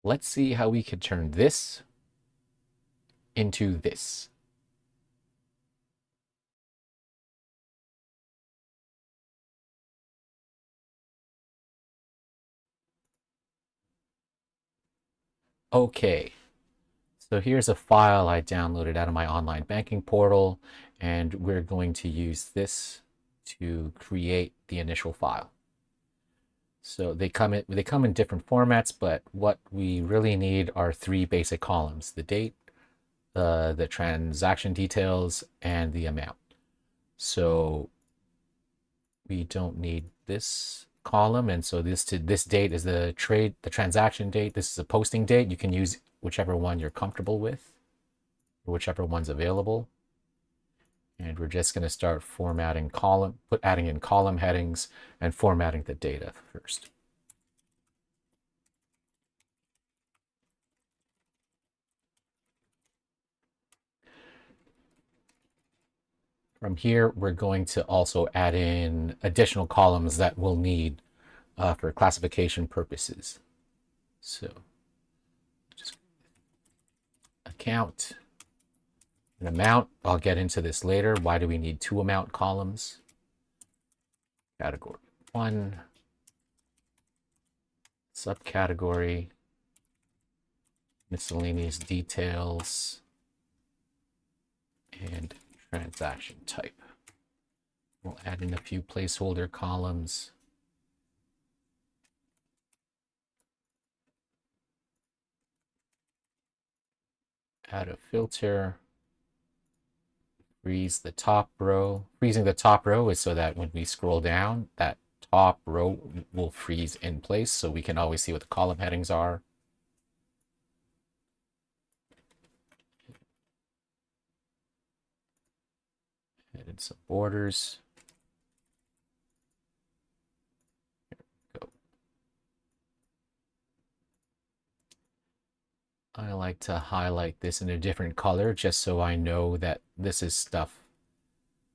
Let's see how we can turn this into this. Okay, so here's a file I downloaded out of my online banking portal, and we're going to use this to create the initial file. So they come in different formats, but what we really need are three basic columns: the date, the transaction details, and the amount. So we don't need this column, and so this date is the transaction date. This is a posting date. You can use whichever one you're comfortable with, or whichever one's available. And we're just going to start formatting adding in column headings and formatting the data first. From here, we're going to also add in additional columns that we'll need for classification purposes. So just account, an amount. I'll get into this later. Why do we need two amount columns? Category 1, subcategory, miscellaneous details, and transaction type. We'll add in a few placeholder columns. Add a filter. Freeze the top row. Freezing the top row is so that when we scroll down, that top row will freeze in place so we can always see what the column headings are. Add in some borders. Here we go. I like to highlight this in a different color just so I know that this is stuff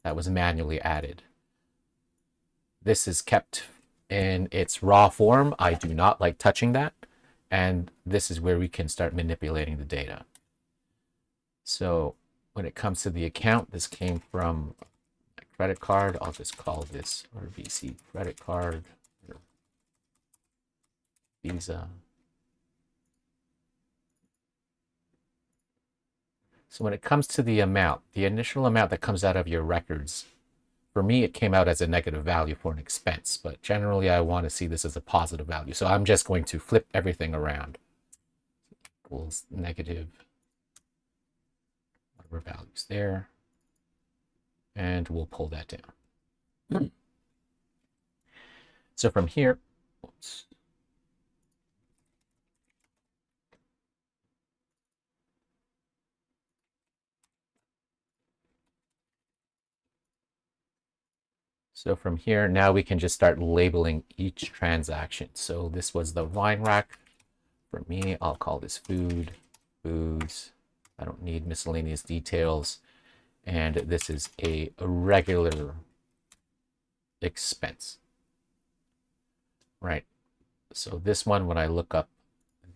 that was manually added. This is kept in its raw form. I do not like touching that. And this is where we can start manipulating the data. So when it comes to the account, this came from my credit card. I'll just call this RBC credit card or Visa. So when it comes to the amount, the initial amount that comes out of your records, for me, it came out as a negative value for an expense, but generally I want to see this as a positive value. So I'm just going to flip everything around. Equals negative, whatever values there. And we'll pull that down. So from here, oops. So from here, now we can just start labeling each transaction. So this was the wine rack. For me, I'll call this food, foods. I don't need miscellaneous details. And this is a regular expense. Right. So this one, when I look up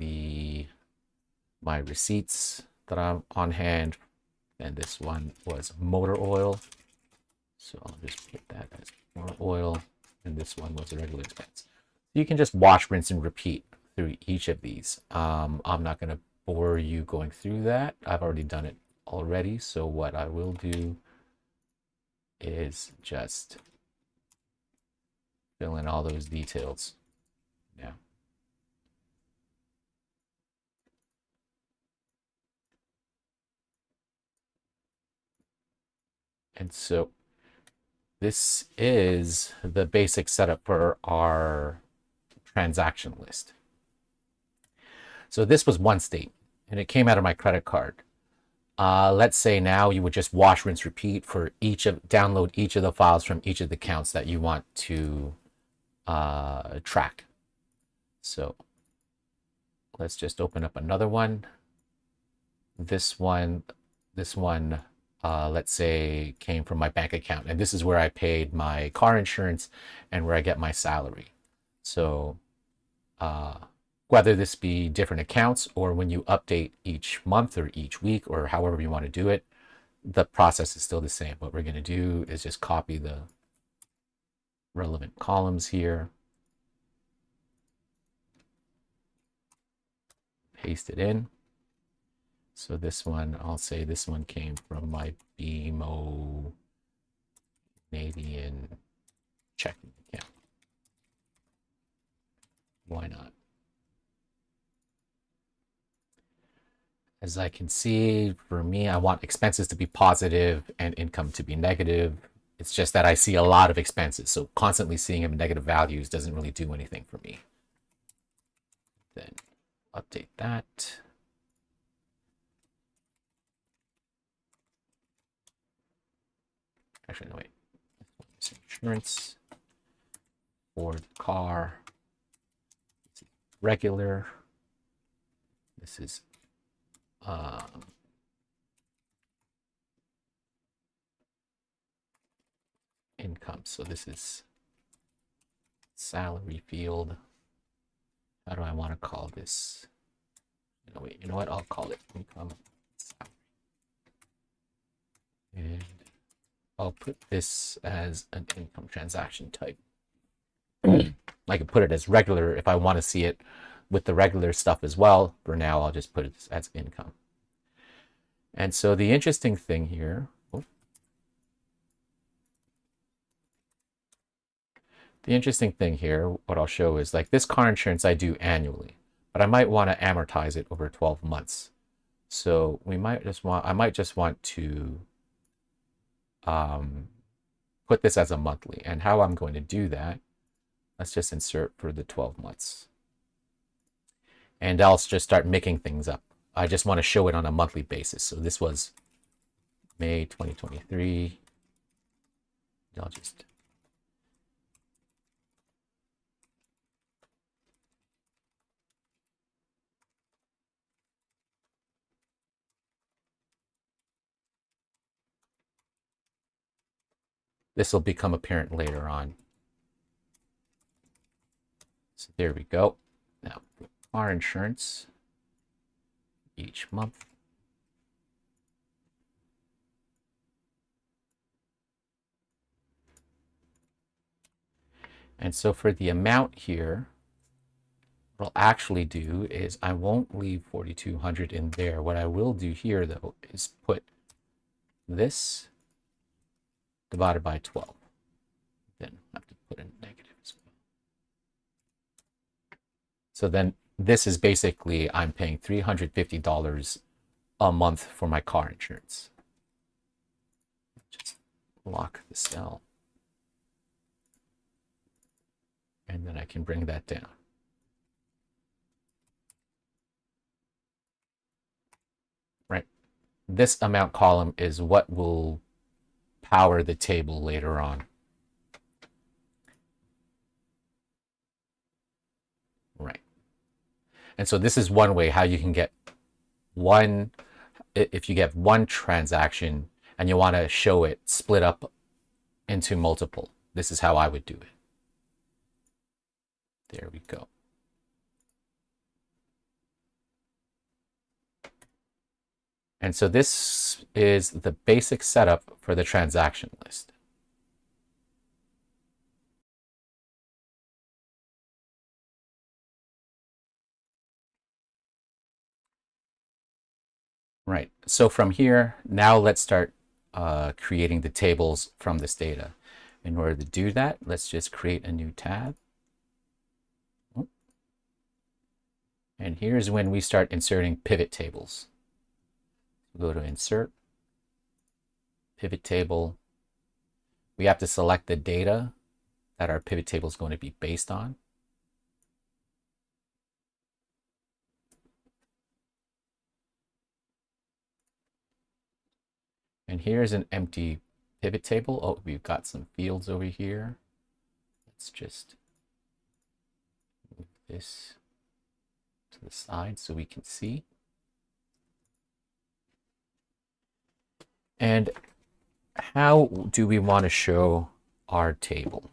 my receipts that I'm on hand, and this one was motor oil. So I'll just put that as motor oil, and this one was a regular expense. You can just wash, rinse, and repeat through each of these. I'm not going to bore you going through that. I've already done it already. So what I will do is just fill in all those details now. And so this is the basic setup for our transaction list. So this was one statement, and it came out of my credit card. Let's say now you would just wash, rinse, repeat for download each of the files from each of the accounts that you want to track. So let's just open up another one. This one, let's say came from my bank account, and this is where I paid my car insurance and where I get my salary. So whether this be different accounts or when you update each month or each week or however you want to do it, the process is still the same. What we're going to do is just copy the relevant columns here, paste it in. So this one, I'll say this one came from my BMO Canadian checking account. Why not? As I can see, for me, I want expenses to be positive and income to be negative. It's just that I see a lot of expenses, so constantly seeing them in negative values doesn't really do anything for me. Then update that. Actually, no, wait. Insurance, Ford car, regular. This is income. So this is salary field. How do I want to call this? No, wait, you know what? I'll call it income salary. And I'll put this as an income transaction type. I can put it as regular if I want to see it with the regular stuff as well. For now, I'll just put it as income. And so the interesting thing here, what I'll show is like this car insurance I do annually, but I might want to amortize it over 12 months. So I might just want to put this as a monthly. And how I'm going to do that, let's just insert for the 12 months. And I'll just start making things up. I just want to show it on a monthly basis. So this was May 2023. I'll just this will become apparent later on. So there we go. Now, our insurance each month. And so for the amount here, what I'll actually do is I won't leave 4,200 in there. What I will do here, though, is put this divided by 12. Then I have to put in negative as well. So then this is basically I'm paying $350 a month for my car insurance. Just lock the cell. And then I can bring that down. Right. This amount column is what will power the table later on. Right. And so this is one way how you can get one, if you get one transaction and you want to show it split up into multiple, this is how I would do it. There we go. And so this is the basic setup for the transaction list. Right. So from here, now let's start creating the tables from this data. In order to do that, let's just create a new tab. And here's when we start inserting pivot tables. Go to Insert, Pivot Table. We have to select the data that our pivot table is going to be based on. And here's an empty pivot table. Oh, we've got some fields over here. Let's just move this to the side so we can see. And how do we want to show our table?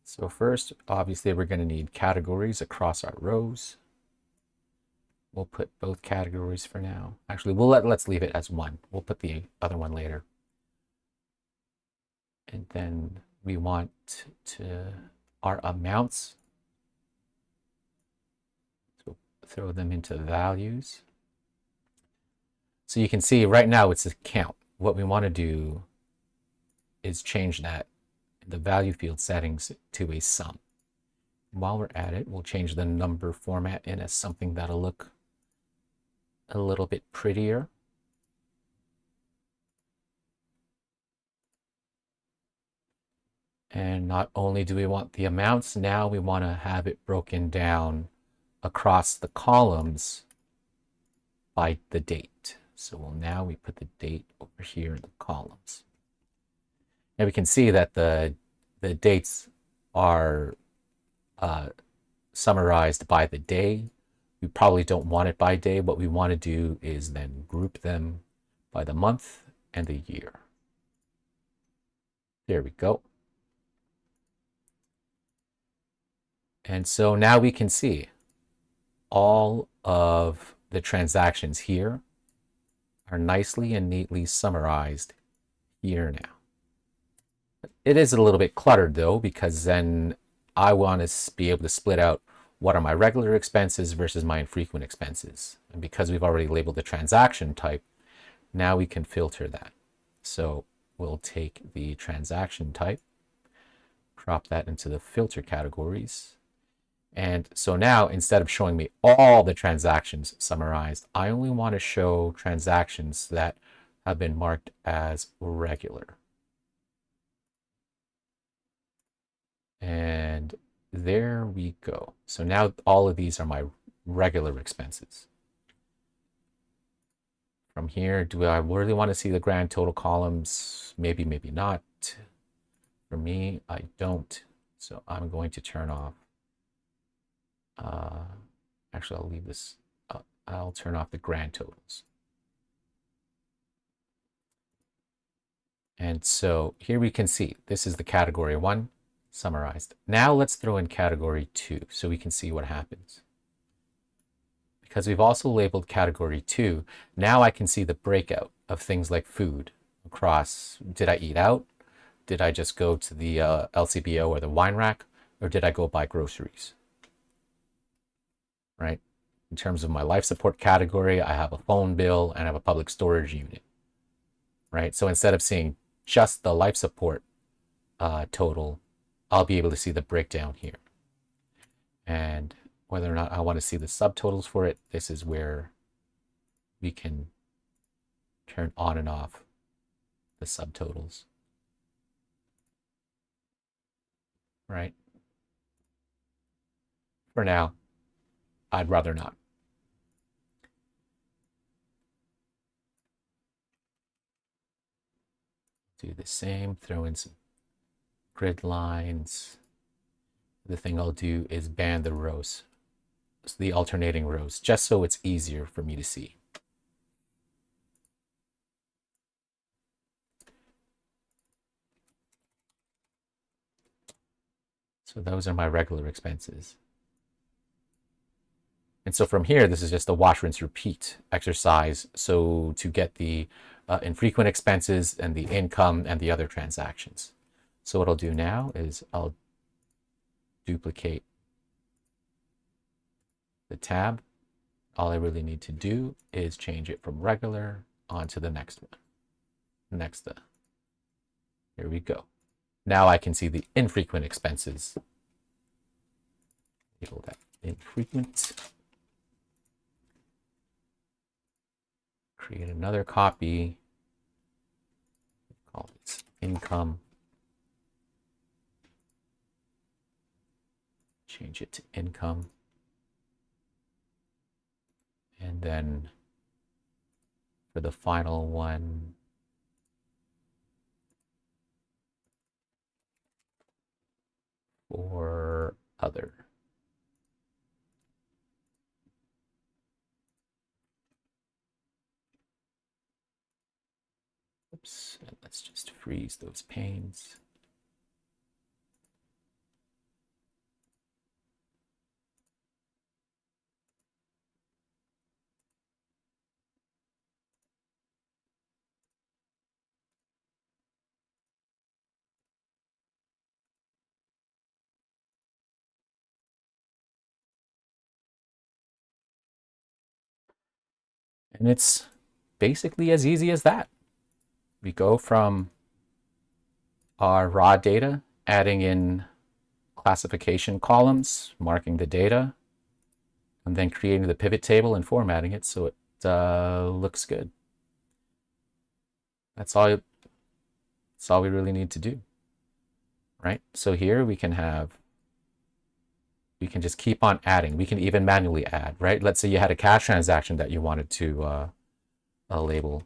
So first, obviously, we're going to need categories across our rows. We'll put both categories for now. Actually, let's leave it as one. We'll put the other one later. And then we want our amounts. So throw them into values. So you can see right now it's a count. What we want to do is change that, the value field settings, to a sum. While we're at it, we'll change the number format in as something that'll look a little bit prettier. And not only do we want the amounts, now we want to have it broken down across the columns by the date. So now we put the date over here in the columns. And we can see that the dates are summarized by the day. We probably don't want it by day. What we want to do is then group them by the month and the year. There we go. And so now we can see all of the transactions here are nicely and neatly summarized here now. It is a little bit cluttered though, because then I want to be able to split out what are my regular expenses versus my infrequent expenses. And because we've already labeled the transaction type, now we can filter that. So we'll take the transaction type, drop that into the filter categories. And so now, instead of showing me all the transactions summarized, I only want to show transactions that have been marked as regular. And there we go. So now all of these are my regular expenses. From here, do I really want to see the grand total columns? Maybe, maybe not. For me, I don't. So I'm going to turn off. Actually, I'll leave this. I'll turn off the grand totals. And so here we can see this is the category 1 summarized. Now let's throw in category 2 so we can see what happens. Because we've also labeled category 2, now I can see the breakout of things like food across, did I eat out? Did I just go to the LCBO or the wine rack? Or did I go buy groceries? Right? In terms of my life support category, I have a phone bill and I have a public storage unit. Right? So instead of seeing just the life support total, I'll be able to see the breakdown here. And whether or not I want to see the subtotals for it, this is where we can turn on and off the subtotals. Right? For now, I'd rather not. Do the same, throw in some grid lines. The thing I'll do is band the rows, so the alternating rows, just so it's easier for me to see. So those are my regular expenses. And so from here, this is just a wash, rinse, repeat exercise. So to get the infrequent expenses and the income and the other transactions. So what I'll do now is I'll duplicate the tab. All I really need to do is change it from regular onto the next one. Next. Here we go. Now I can see the infrequent expenses. Label that infrequent. Create another copy. Call this income. Change it to income. And then for the final one, for other. Oops, and let's just freeze those panes. And it's basically as easy as that. We go from our raw data, adding in classification columns, marking the data, and then creating the pivot table and formatting it so it looks good. That's all we really need to do, right? So here we can just keep on adding. We can even manually add, right? Let's say you had a cash transaction that you wanted to label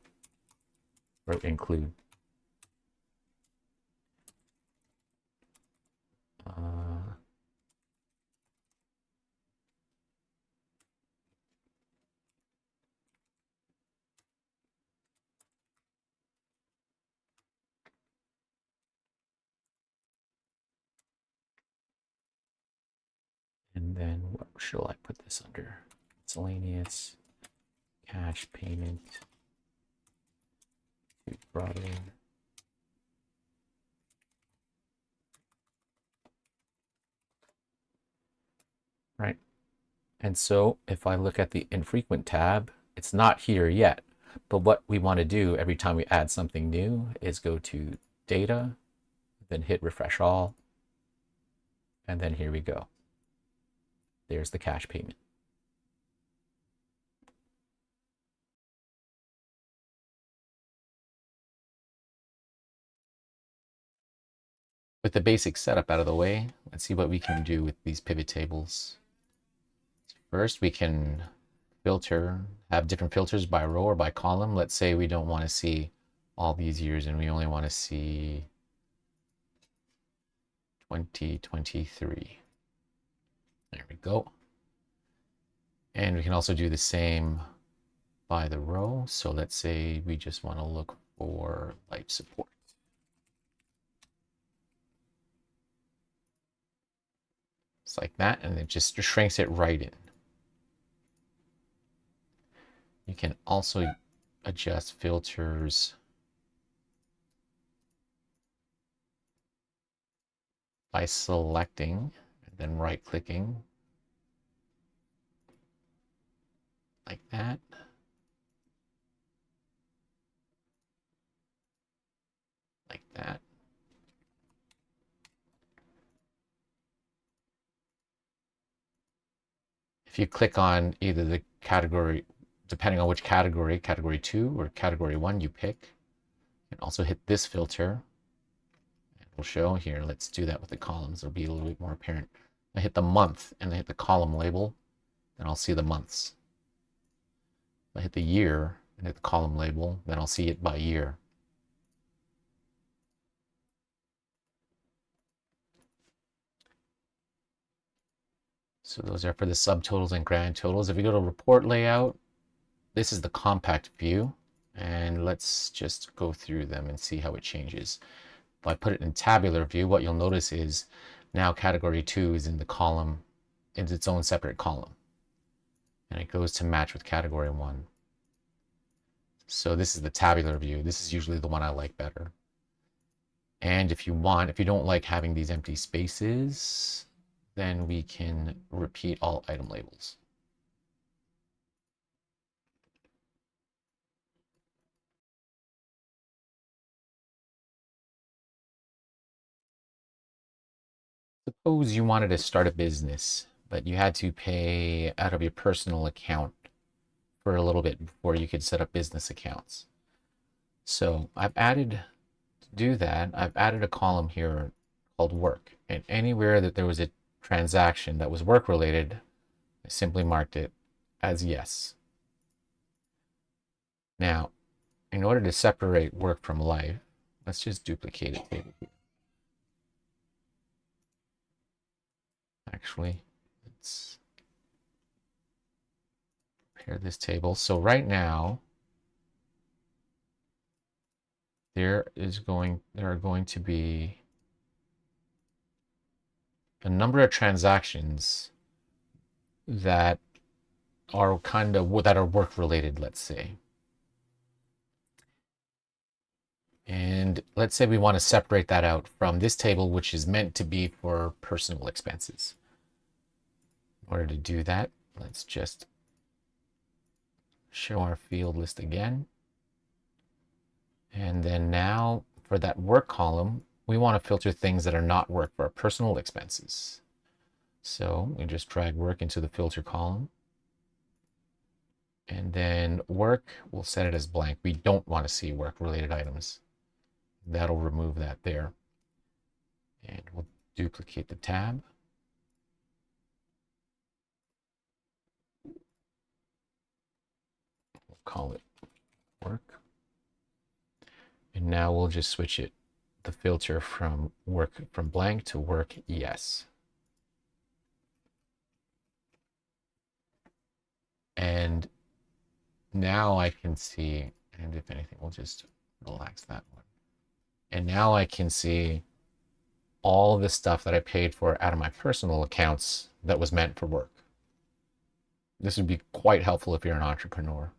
or include. And then what shall I put this under? Miscellaneous cash payment to brother. Right. And so if I look at the infrequent tab, it's not here yet. But what we want to do every time we add something new is go to data, then hit refresh all, and then here we go. There's the cash payment. With the basic setup out of the way, let's see what we can do with these pivot tables. First, we can have different filters by row or by column. Let's say we don't want to see all these years and we only want to see 2023. There we go. And we can also do the same by the row. So let's say we just want to look for life support. It's like that, and it just shrinks it right in. You can also adjust filters by selecting and then right-clicking like that. Like that. If you click on either the category, depending on which category 2 or category 1 you pick, you can also hit this filter. And we'll show here, let's do that with the columns. It'll be a little bit more apparent. I hit the month and I hit the column label, then I'll see the months. If I hit the year and hit the column label, then I'll see it by year. So those are for the subtotals and grand totals. If we go to report layout, this is the compact view. And let's just go through them and see how it changes. If I put it in tabular view, what you'll notice is now category 2 is in the column, in its own separate column. And it goes to match with category 1. So this is the tabular view. This is usually the one I like better. And if you don't like having these empty spaces, then we can repeat all item labels. Suppose you wanted to start a business, but you had to pay out of your personal account for a little bit before you could set up business accounts. So I've added a column here called work. And anywhere that there was a transaction that was work related, I simply marked it as yes. Now, in order to separate work from life, let's just duplicate it here. Actually, let's prepare this table. So right now, there are going to be a number of transactions that are work related, let's say. And let's say we want to separate that out from this table, which is meant to be for personal expenses. In order to do that, let's just show our field list again. And then now for that work column, we want to filter things that are not work for our personal expenses. So we just drag work into the filter column. And then work, we'll set it as blank. We don't want to see work related items. That'll remove that there. And we'll duplicate the tab. We'll call it work. And now we'll just switch it, the filter from blank to work yes. And now I can see, and if anything, we'll just relax that one. And now I can see all of the stuff that I paid for out of my personal accounts that was meant for work. This would be quite helpful if you're an entrepreneur.